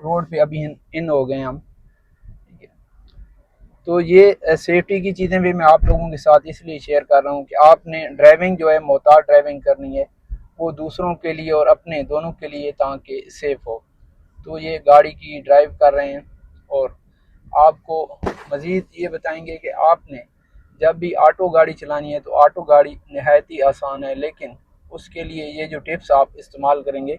Road पे अभी इन हो गए हम। तो ये सेफ्टी की चीज़ें भी मैं आप लोगों के साथ इसलिए शेयर कर रहा हूँ कि आपने ड्राइविंग जो है मोहतात ड्राइविंग करनी है, वो दूसरों के लिए और अपने दोनों के लिए, ताकि सेफ़ हो। तो ये गाड़ी की ड्राइव कर रहे हैं और आपको मज़ीद ये बताएंगे कि आपने जब भी ऑटो गाड़ी चलानी है तो ऑटो गाड़ी नहायत ही आसान है, लेकिन उसके लिए ये जो टिप्स आप इस्तेमाल करेंगे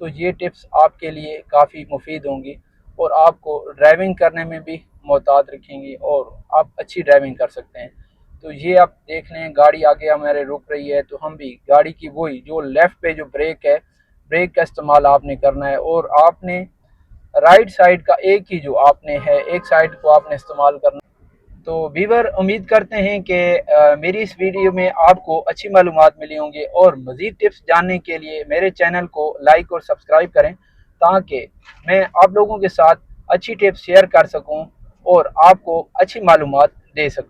तो ये टिप्स आपके लिए काफ़ी मुफीद होंगी और आपको ड्राइविंग करने में भी मोहतात रखेंगी और आप अच्छी ड्राइविंग कर सकते हैं। तो ये आप देख लें, गाड़ी आगे हमारे रुक रही है तो हम भी गाड़ी की वही जो लेफ़्ट पे जो ब्रेक है, ब्रेक का इस्तेमाल आपने करना है और आपने राइट साइड का एक ही जो आपने है, एक साइड को आपने इस्तेमाल करना। तो व्यूअर, उम्मीद करते हैं कि मेरी इस वीडियो में आपको अच्छी मालूमात मिली होंगी और मज़ीद टिप्स जानने के लिए मेरे चैनल को लाइक और सब्सक्राइब करें, ताकि मैं आप लोगों के साथ अच्छी टिप्स शेयर कर सकूं और आपको अच्छी मालूमात दे सकूं।